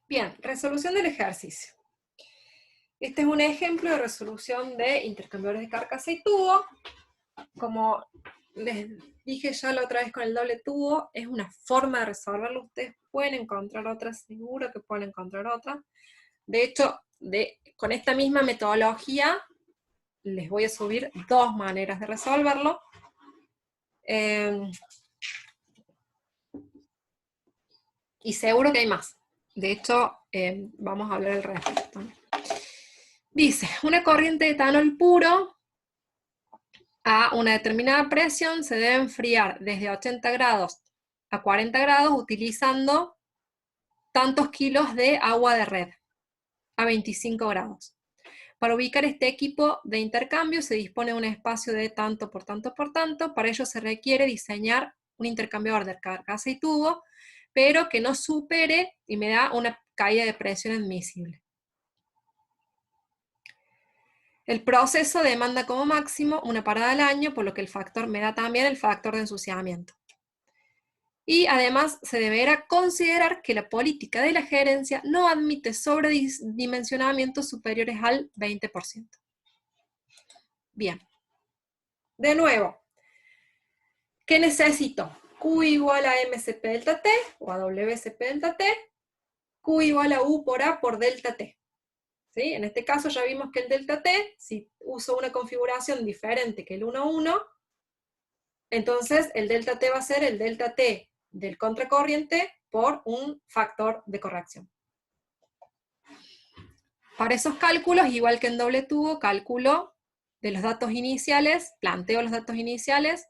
Bien, resolución del ejercicio. Este es un ejemplo de resolución de intercambiadores de carcasa y tubo. Como les dije ya la otra vez con el doble tubo, es una forma de resolverlo. Ustedes pueden encontrar otra, seguro que pueden encontrar otra. De hecho, con esta misma metodología, les voy a subir dos maneras de resolverlo. Y seguro que hay más. De hecho, vamos a hablar al respecto. Dice, una corriente de etanol puro a una determinada presión se debe enfriar desde 80 grados a 40 grados utilizando tantos kilos de agua de red a 25 grados. Para ubicar este equipo de intercambio se dispone de un espacio de tanto por tanto por tanto. Para ello se requiere diseñar un intercambiador de carcasa y tubo, pero que no supere y me da una caída de presión admisible. El proceso demanda como máximo una parada al año, por lo que el factor me da también el factor de ensuciamiento. Y además se deberá considerar que la política de la gerencia no admite sobredimensionamientos superiores al 20%. Bien. De nuevo, ¿qué necesito? Q igual a MCP delta T, o a WCP delta T, Q igual a U por A por delta T. ¿Sí? En este caso ya vimos que el delta T, si uso una configuración diferente que el 1,1, entonces el delta T va a ser el delta T del contracorriente por un factor de corrección. Para esos cálculos, igual que en doble tubo, calculo de los datos iniciales, planteo los datos iniciales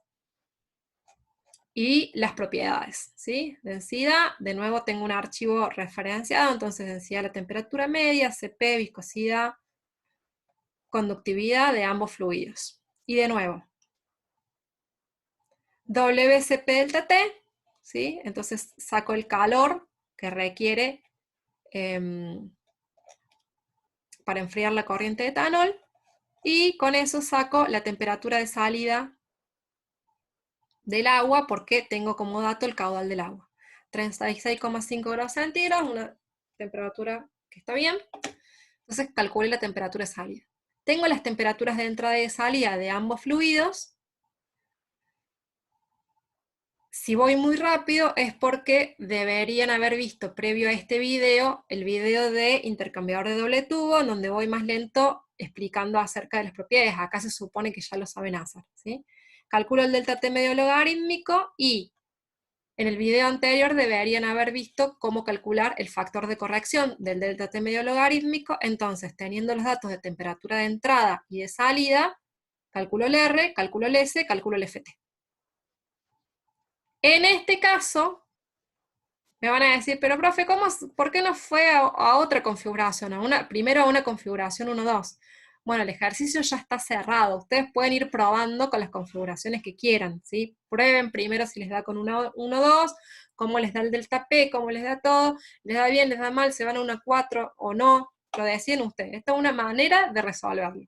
y las propiedades, ¿sí? Densidad, de nuevo tengo un archivo referenciado, entonces densidad de la temperatura media, Cp, viscosidad, conductividad de ambos fluidos. Y de nuevo, WCP delta T, ¿sí? Entonces saco el calor que requiere para enfriar la corriente de etanol, y con eso saco la temperatura de salida del agua, porque tengo como dato el caudal del agua. 36,5 grados centígrados, una temperatura que está bien. Entonces calculé la temperatura de salida. Tengo las temperaturas de entrada y de salida de ambos fluidos. Si voy muy rápido es porque deberían haber visto previo a este video, el video de intercambiador de doble tubo, en donde voy más lento explicando acerca de las propiedades. Acá se supone que ya lo saben hacer, ¿sí? Calculo el delta T medio logarítmico y en el video anterior deberían haber visto cómo calcular el factor de corrección del delta T medio logarítmico. Entonces, teniendo los datos de temperatura de entrada y de salida, calculo el R, calculo el S, calculo el FT. En este caso, me van a decir, pero profe, ¿por qué no fue a otra configuración? Primero a una configuración 1.2. Bueno, el ejercicio ya está cerrado. Ustedes pueden ir probando con las configuraciones que quieran, ¿sí? Prueben primero si les da con 1.2, cómo les da el delta P, cómo les da todo. Les da bien, les da mal, se van a 1.4 o no. Lo deciden ustedes. Esta es una manera de resolverlo.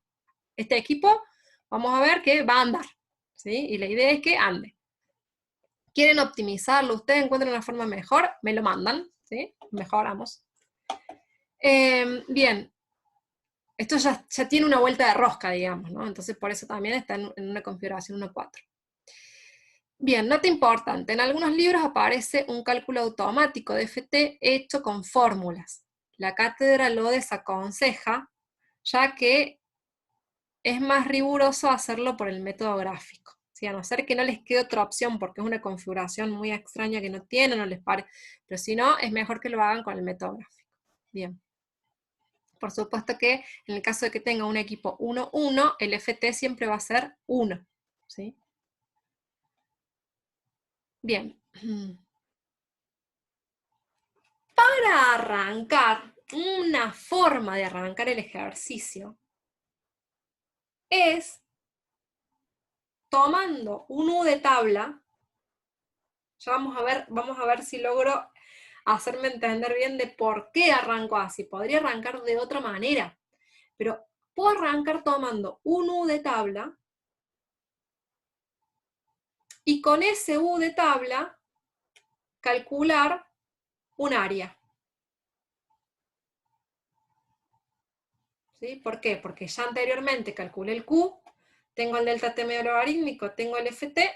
Este equipo, vamos a ver que va a andar, ¿sí? Y la idea es que ande. ¿Quieren optimizarlo? ¿Ustedes encuentran una forma mejor? Me lo mandan, ¿sí? Mejoramos. Bien, esto ya tiene una vuelta de rosca, digamos, ¿no? Entonces por eso también está en una configuración 1.4. Bien, nota importante, en algunos libros aparece un cálculo automático de FT hecho con fórmulas. La cátedra lo desaconseja, ya que es más riguroso hacerlo por el método gráfico. ¿Sí? A no ser que no les quede otra opción, porque es una configuración muy extraña que no tienen, no les parece. Pero si no, es mejor que lo hagan con el método gráfico. Bien. Por supuesto que en el caso de que tenga un equipo 1-1, el FT siempre va a ser 1. ¿Sí? Bien. Para arrancar, una forma de arrancar el ejercicio es tomando un U de tabla. Ya vamos a ver si logro hacerme entender bien de por qué arranco así. Podría arrancar de otra manera, pero puedo arrancar tomando un U de tabla y con ese U de tabla calcular un área. ¿Sí? ¿Por qué? Porque ya anteriormente calculé el Q, tengo el delta T medio logarítmico, tengo el FT,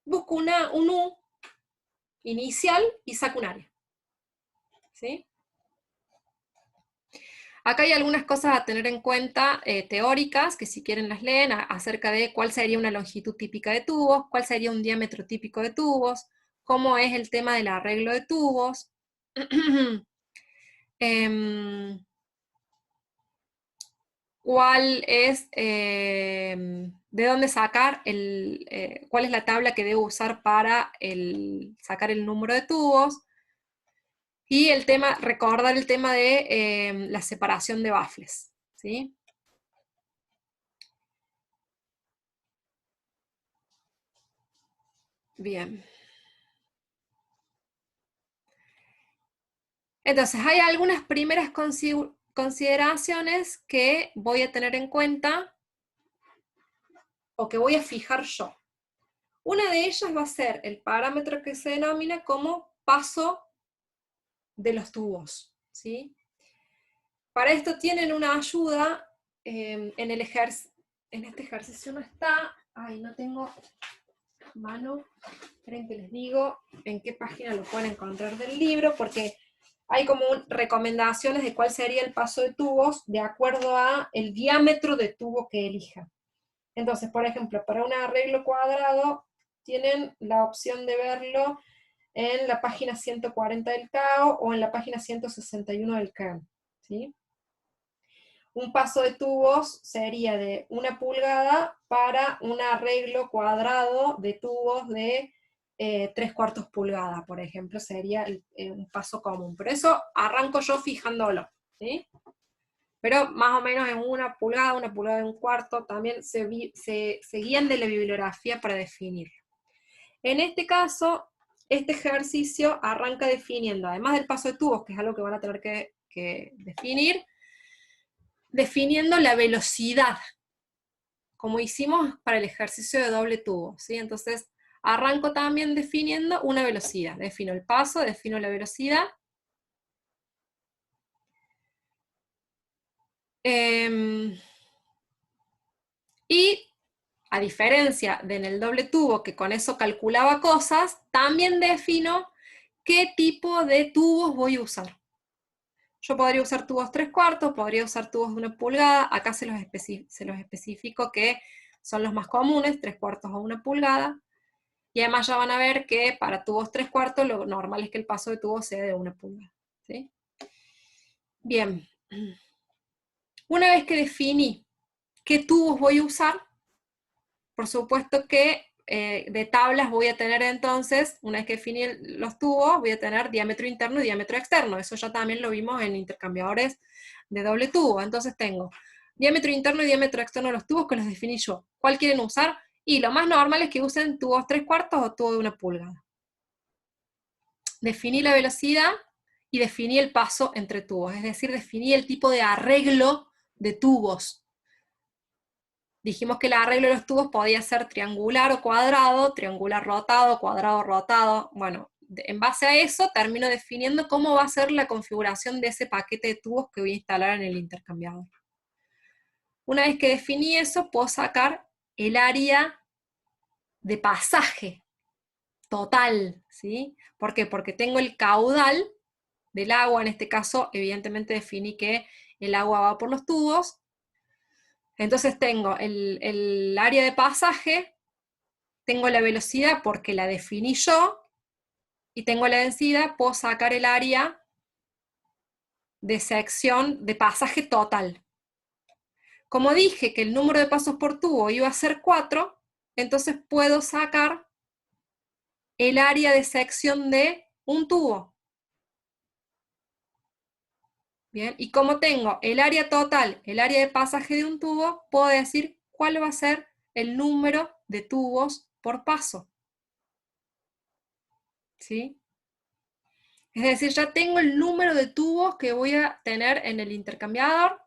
busco un U inicial y saco un área. ¿Sí? Acá hay algunas cosas a tener en cuenta teóricas, que si quieren las leen, acerca de cuál sería una longitud típica de tubos, cuál sería un diámetro típico de tubos, cómo es el tema del arreglo de tubos, cuál es, de dónde sacar, cuál es la tabla que debo usar para sacar el número de tubos, y recordar el tema de la separación de baffles, ¿sí? Bien. Entonces, hay algunas primeras consideraciones que voy a tener en cuenta o que voy a fijar yo. Una de ellas va a ser el parámetro que se denomina como paso de los tubos, ¿sí? Para esto tienen una ayuda en este ejercicio no está, ay, no tengo mano, esperen que les digo en qué página lo pueden encontrar del libro, porque hay como recomendaciones de cuál sería el paso de tubos de acuerdo a el diámetro de tubo que elija. Entonces, por ejemplo, para un arreglo cuadrado, tienen la opción de verlo en la página 140 del CAO o en la página 161 del CAN, ¿sí? Un paso de tubos sería de 1 pulgada para un arreglo cuadrado de tubos de 3/4 pulgada, por ejemplo, sería un paso común. Pero eso arranco yo fijándolo, ¿sí? Pero más o menos en 1 pulgada, 1 pulgada y 1/4, también se guían de la bibliografía para definirlo. En este caso, este ejercicio arranca definiendo, además del paso de tubos, que es algo que van a tener que definir, definiendo la velocidad, como hicimos para el ejercicio de doble tubo, ¿sí? Entonces, arranco también definiendo una velocidad. Defino el paso, defino la velocidad. Y, a diferencia de en el doble tubo, que con eso calculaba cosas, también defino qué tipo de tubos voy a usar. Yo podría usar tubos 3/4, podría usar tubos de 1 pulgada, acá se los especifico que son los más comunes, 3/4 o 1 pulgada, y además ya van a ver que para tubos 3/4 lo normal es que el paso de tubo sea de 1 pulgada, ¿sí? Bien, una vez que definí qué tubos voy a usar, por supuesto que de tablas voy a tener entonces, una vez que definí los tubos, voy a tener diámetro interno y diámetro externo. Eso ya también lo vimos en intercambiadores de doble tubo. Entonces tengo diámetro interno y diámetro externo de los tubos que los definí yo. ¿Cuál quieren usar? Y lo más normal es que usen tubos 3/4 o tubo de 1 pulgada. Definí la velocidad y definí el paso entre tubos, es decir, definí el tipo de arreglo de tubos. Dijimos que el arreglo de los tubos podía ser triangular o cuadrado, triangular rotado, cuadrado rotado. Bueno, en base a eso termino definiendo cómo va a ser la configuración de ese paquete de tubos que voy a instalar en el intercambiador. Una vez que definí eso, puedo sacar el área de pasaje total, ¿sí? ¿Por qué? Porque tengo el caudal del agua, en este caso, evidentemente definí que el agua va por los tubos. Entonces tengo el área de pasaje, tengo la velocidad porque la definí yo, y tengo la densidad, puedo sacar el área de sección de pasaje total. Como dije que el número de pasos por tubo iba a ser 4, entonces puedo sacar el área de sección de un tubo. Bien, y como tengo el área total, el área de pasaje de un tubo, puedo decir cuál va a ser el número de tubos por paso. ¿Sí? Es decir, ya tengo el número de tubos que voy a tener en el intercambiador,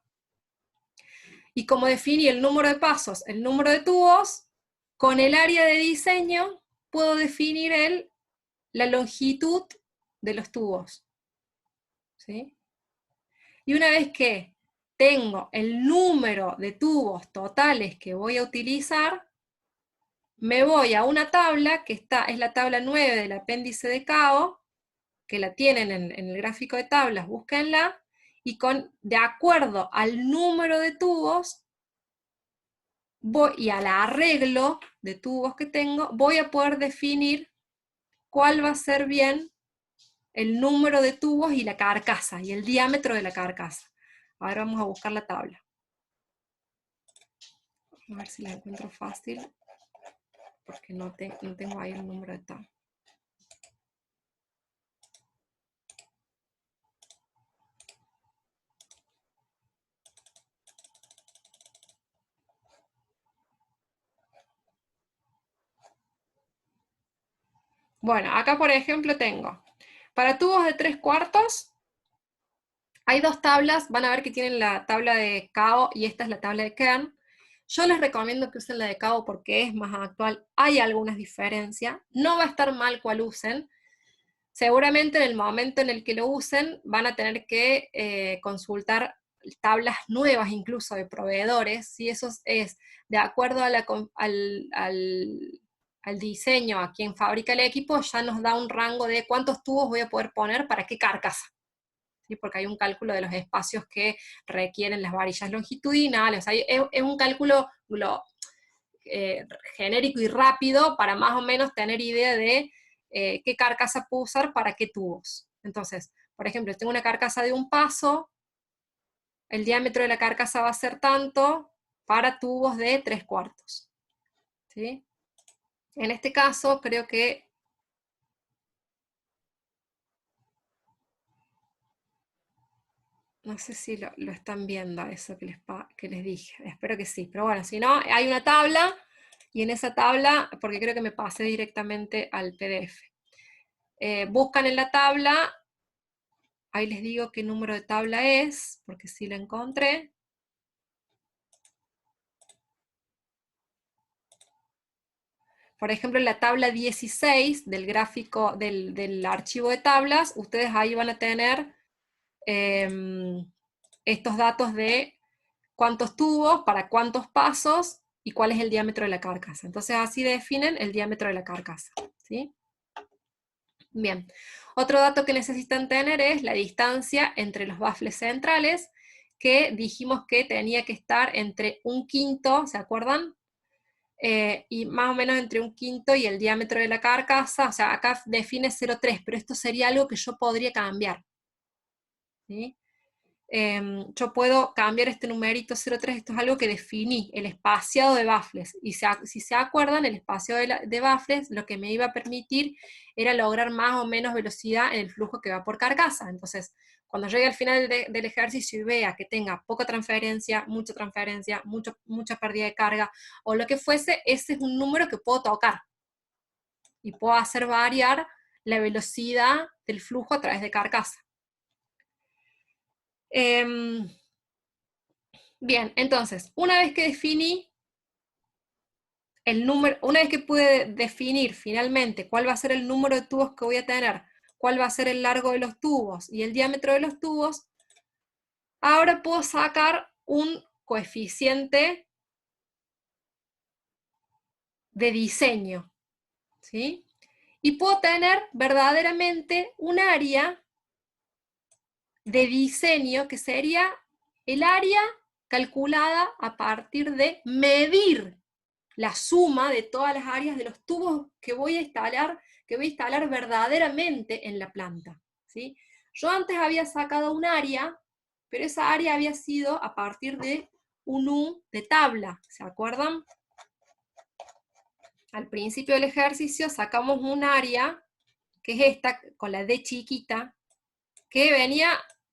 y como definí el número de pasos, el número de tubos, con el área de diseño puedo definir la longitud de los tubos. ¿Sí? Y una vez que tengo el número de tubos totales que voy a utilizar, me voy a una tabla, que es la tabla 9 del apéndice de CAO, que la tienen en el gráfico de tablas, búsquenla, y de acuerdo al número de tubos y al arreglo de tubos que tengo, voy a poder definir cuál va a ser bien el número de tubos y la carcasa, y el diámetro de la carcasa. Ahora vamos a buscar la tabla. A ver si la encuentro fácil, porque no tengo ahí el número de tabla. Bueno, acá por ejemplo tengo, para tubos de 3/4, hay dos tablas, van a ver que tienen la tabla de CAO y esta es la tabla de Kern. Yo les recomiendo que usen la de CAO porque es más actual, hay algunas diferencias, no va a estar mal cuál usen. Seguramente en el momento en el que lo usen van a tener que consultar tablas nuevas incluso de proveedores, si eso es de acuerdo a al diseño a quien fabrica el equipo, ya nos da un rango de cuántos tubos voy a poder poner para qué carcasa. ¿Sí? Porque hay un cálculo de los espacios que requieren las varillas longitudinales, es un cálculo genérico y rápido para más o menos tener idea de qué carcasa puedo usar para qué tubos. Entonces, por ejemplo, tengo una carcasa de un paso, el diámetro de la carcasa va a ser tanto para tubos de 3/4. ¿Sí? En este caso, creo que no sé si lo están viendo eso que les dije, espero que sí, pero bueno, si no, hay una tabla, y en esa tabla, porque creo que me pasé directamente al PDF, buscan en la tabla, ahí les digo qué número de tabla es, porque sí la encontré. Por ejemplo, en la tabla 16 del gráfico del archivo de tablas, ustedes ahí van a tener estos datos de cuántos tubos, para cuántos pasos, y cuál es el diámetro de la carcasa. Entonces así definen el diámetro de la carcasa. ¿Sí? Bien. Otro dato que necesitan tener es la distancia entre los bafles centrales, que dijimos que tenía que estar entre 1/5, ¿se acuerdan? Y más o menos entre 1/5 y el diámetro de la carcasa, o sea, acá define 0,3, pero esto sería algo que yo podría cambiar. ¿Sí? Yo puedo cambiar este numerito 0,3, esto es algo que definí, el espaciado de baffles, y si se acuerdan, el espaciado de baffles lo que me iba a permitir era lograr más o menos velocidad en el flujo que va por carcasa. Entonces, cuando llegue al final del ejercicio y vea que tenga poca transferencia, mucha pérdida de carga, o lo que fuese, ese es un número que puedo tocar, y puedo hacer variar la velocidad del flujo a través de carcasa. Bien, entonces, una vez que definí el número, una vez que pude definir finalmente cuál va a ser el número de tubos que voy a tener, cuál va a ser el largo de los tubos y el diámetro de los tubos, ahora puedo sacar un coeficiente de diseño, ¿sí? Y puedo tener verdaderamente un área de diseño que sería el área calculada a partir de medir la suma de todas las áreas de los tubos que voy a instalar verdaderamente en la planta. ¿Sí? Yo antes había sacado un área, pero esa área había sido a partir de un U de tabla, ¿se acuerdan? Al principio del ejercicio sacamos un área, que es esta, con la D chiquita, que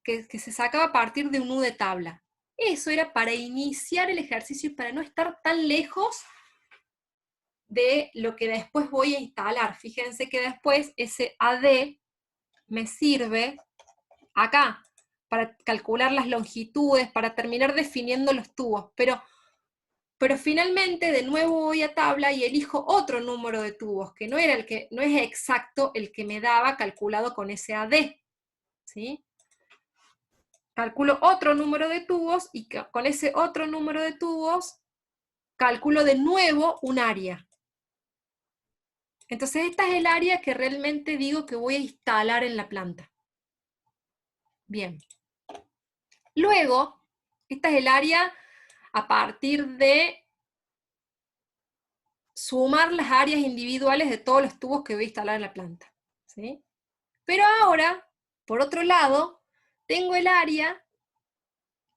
que se sacaba a partir de un U de tabla. Eso era para iniciar el ejercicio y para no estar tan lejos de lo que después voy a instalar. Fíjense que después ese AD me sirve acá para calcular las longitudes, para terminar definiendo los tubos, pero finalmente de nuevo voy a tabla y elijo otro número de tubos, que no es exacto el que me daba calculado con ese AD, ¿sí? calculo otro número de tubos y con ese otro número de tubos calculo de nuevo un área. Entonces esta es el área que realmente digo que voy a instalar en la planta. Bien. Luego, esta es el área a partir de sumar las áreas individuales de todos los tubos que voy a instalar en la planta, ¿sí? Pero ahora, por otro lado, tengo el área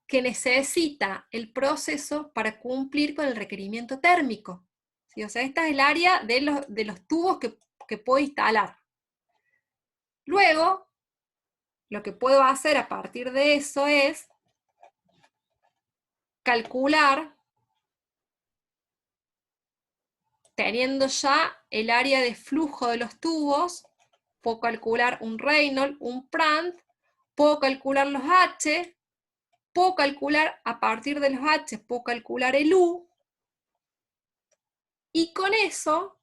que necesita el proceso para cumplir con el requerimiento térmico, ¿sí? O sea, esta es el área de los tubos que puedo instalar. Luego, lo que puedo hacer a partir de eso es calcular, teniendo ya el área de flujo de los tubos, puedo calcular un Reynolds, un Prandtl, puedo calcular los H, puedo calcular a partir de los H, puedo calcular el U, y con eso,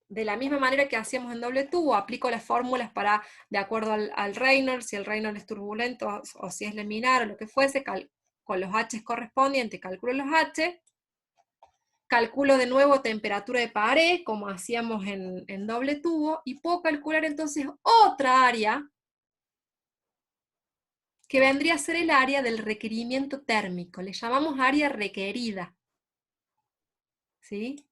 de la misma manera que hacíamos en doble tubo, aplico las fórmulas para, de acuerdo al Reynolds, si el Reynolds es turbulento o si es laminar o lo que fuese, con los H correspondientes calculo los H, calculo de nuevo temperatura de pared, como hacíamos en doble tubo, y puedo calcular entonces otra área, que vendría a ser el área del requerimiento térmico. Le llamamos área requerida. ¿Sí?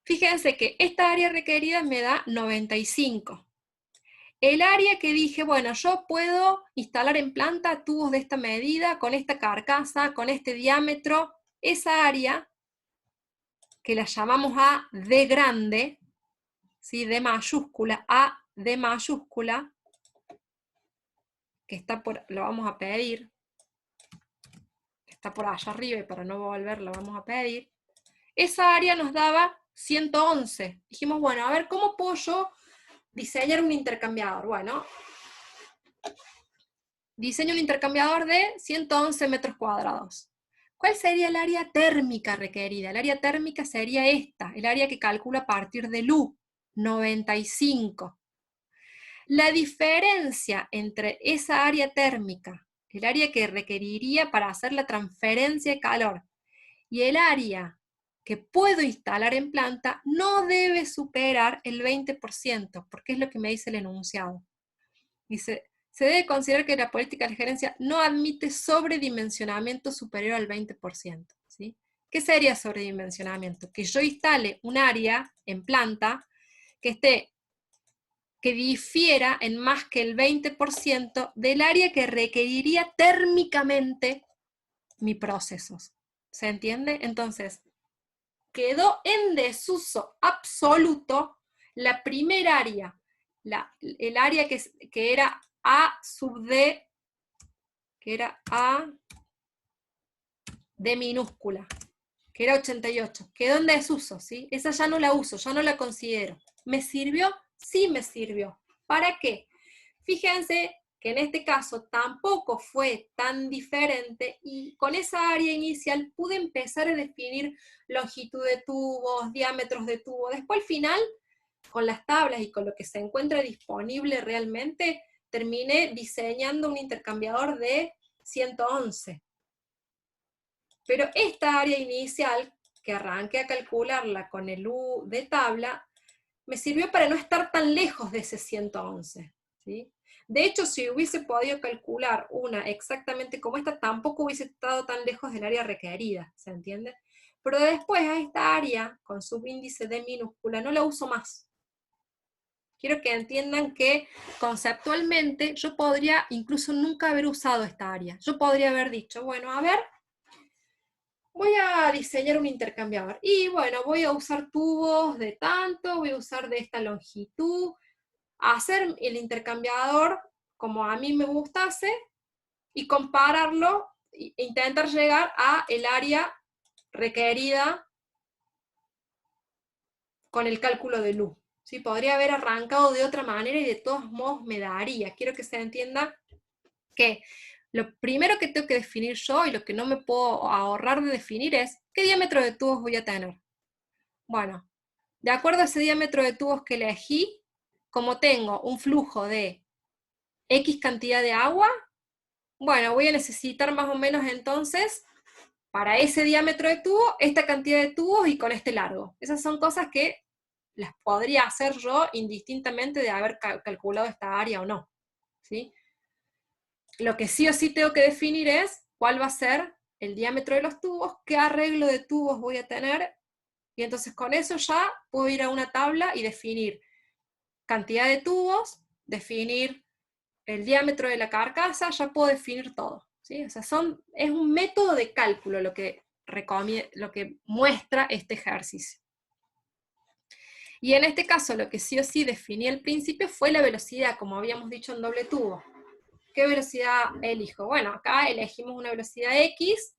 Fíjense que esta área requerida me da 95. El área que dije, bueno, yo puedo instalar en planta tubos de esta medida, con esta carcasa, con este diámetro, esa área, que la llamamos A D grande, ¿sí? D mayúscula, A D mayúscula, que está por, lo vamos a pedir, está por allá arriba y para no volver lo vamos a pedir. Esa área nos daba 111. Dijimos, bueno, a ver, ¿cómo puedo yo diseñar un intercambiador? Bueno, diseño un intercambiador de 111 metros cuadrados. ¿Cuál sería el área térmica requerida? El área térmica sería esta, el área que calcula a partir del U, 95. La diferencia entre esa área térmica, el área que requeriría para hacer la transferencia de calor, y el área que puedo instalar en planta, no debe superar el 20%, porque es lo que me dice el enunciado. Dice, se debe considerar que la política de gerencia no admite sobredimensionamiento superior al 20%. ¿Sí? ¿Qué sería sobredimensionamiento? Que yo instale un área en planta que difiera en más que el 20% del área que requeriría térmicamente mis procesos. ¿Se entiende? Entonces, quedó en desuso absoluto la primera área, el área que era A sub D, que era A D minúscula, que era 88. Quedó en desuso, ¿sí? Esa ya no la uso, ya no la considero. ¿Me sirvió? Sí me sirvió. ¿Para qué? Fíjense que en este caso tampoco fue tan diferente y con esa área inicial pude empezar a definir longitud de tubos, diámetros de tubo. Después al final, con las tablas y con lo que se encuentra disponible realmente, terminé diseñando un intercambiador de 111. Pero esta área inicial, que arranqué a calcularla con el U de tabla, me sirvió para no estar tan lejos de ese 111. ¿Sí? De hecho, si hubiese podido calcular una exactamente como esta, tampoco hubiese estado tan lejos del área requerida, ¿se entiende? Pero después a esta área, con subíndice D minúscula, no la uso más. Quiero que entiendan que conceptualmente yo podría incluso nunca haber usado esta área. Yo podría haber dicho, bueno, a ver, voy a diseñar un intercambiador. Y bueno, voy a usar tubos de tanto, voy a usar de esta longitud, hacer el intercambiador como a mí me gustase y compararlo e intentar llegar a el área requerida con el cálculo de luz. ¿Sí? Podría haber arrancado de otra manera y de todos modos me daría. Quiero que se entienda que lo primero que tengo que definir yo y lo que no me puedo ahorrar de definir es qué diámetro de tubos voy a tener. Bueno, de acuerdo a ese diámetro de tubos que elegí, como tengo un flujo de X cantidad de agua, bueno, voy a necesitar más o menos entonces, para ese diámetro de tubo, esta cantidad de tubos y con este largo. Esas son cosas que las podría hacer yo indistintamente de haber calculado esta área o no, ¿sí? Lo que sí o sí tengo que definir es cuál va a ser el diámetro de los tubos, qué arreglo de tubos voy a tener, y entonces con eso ya puedo ir a una tabla y definir cantidad de tubos, definir el diámetro de la carcasa, ya puedo definir todo, ¿sí? O sea, es un método de cálculo lo que muestra este ejercicio. Y en este caso lo que sí o sí definí al principio fue la velocidad, como habíamos dicho en doble tubo. ¿Qué velocidad elijo? Bueno, acá elegimos una velocidad X,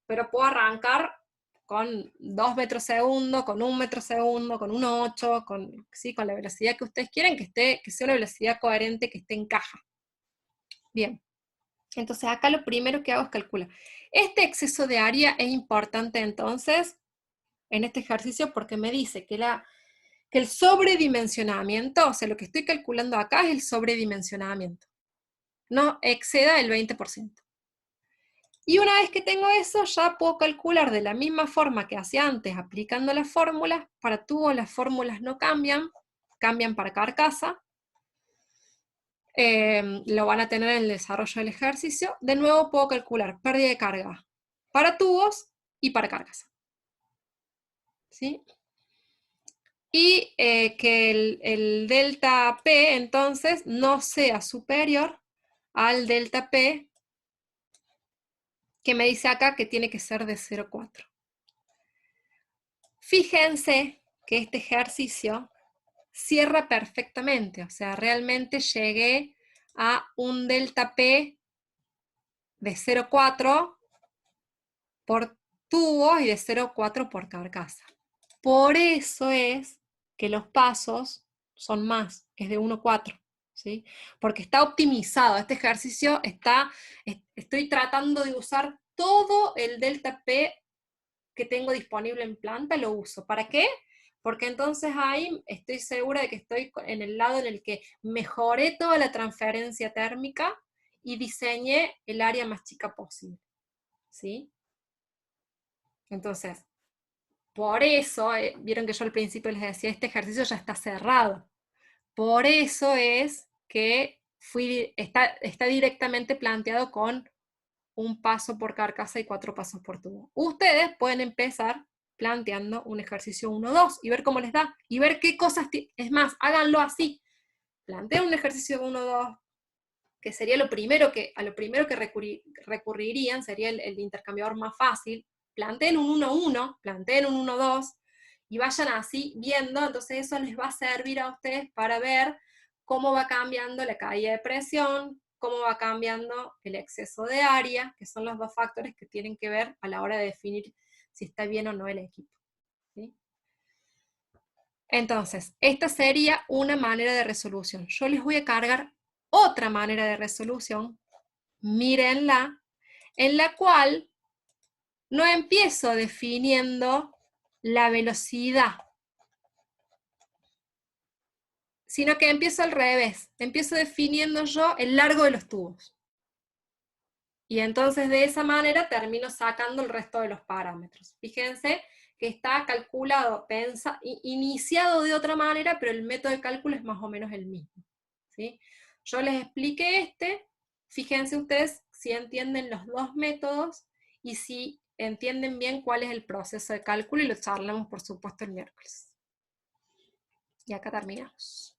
pero puedo arrancar con 2 metros segundo, con 1 metro segundo, con 1,8, con la velocidad que ustedes quieren, que sea una velocidad coherente, que esté en caja. Bien, entonces acá lo primero que hago es calcular. Este exceso de área es importante entonces en este ejercicio porque me dice que el sobredimensionamiento, o sea, lo que estoy calculando acá es el sobredimensionamiento, no exceda el 20%. Y una vez que tengo eso, ya puedo calcular de la misma forma que hacía antes, aplicando las fórmulas. Para tubo las fórmulas no cambian, cambian para carcasa. Lo van a tener en el desarrollo del ejercicio. De nuevo puedo calcular pérdida de carga para tubos y para carcasa. ¿Sí? Y que el delta P entonces no sea superior al delta P que me dice acá que tiene que ser de 0,4. Fíjense que este ejercicio cierra perfectamente, o sea, realmente llegué a un delta P de 0,4 por tubos y de 0,4 por carcasa. Por eso es que los pasos son más, es de 1,4, ¿sí? Porque está optimizado, este ejercicio estoy tratando de usar todo el delta P que tengo disponible en planta, lo uso. ¿Para qué? Porque entonces ahí estoy segura de que estoy en el lado en el que mejoré toda la transferencia térmica y diseñé el área más chica posible, ¿sí? Entonces, por eso, vieron que yo al principio les decía, este ejercicio ya está cerrado. Por eso es que está directamente planteado con un paso por carcasa y 4 pasos por tubo. Ustedes pueden empezar planteando un ejercicio 1-2 y ver cómo les da, y ver qué cosas, es más, háganlo así. Planteen un ejercicio 1-2, que sería a lo primero que recurrirían, sería el intercambiador más fácil. Planteen un 1-1, planteen un 1-2, y vayan así viendo, entonces eso les va a servir a ustedes para ver cómo va cambiando la caída de presión, cómo va cambiando el exceso de área, que son los dos factores que tienen que ver a la hora de definir si está bien o no el equipo, ¿sí? Entonces, esta sería una manera de resolución. Yo les voy a cargar otra manera de resolución, mírenla, en la cual no empiezo definiendo la velocidad, sino que empiezo al revés, empiezo definiendo yo el largo de los tubos. Y entonces de esa manera termino sacando el resto de los parámetros. Fíjense que está calculado, iniciado de otra manera, pero el método de cálculo es más o menos el mismo, ¿sí? Yo les expliqué fíjense ustedes si entienden los dos métodos y si entienden bien cuál es el proceso de cálculo, y lo charlamos por supuesto el miércoles. Y acá terminamos.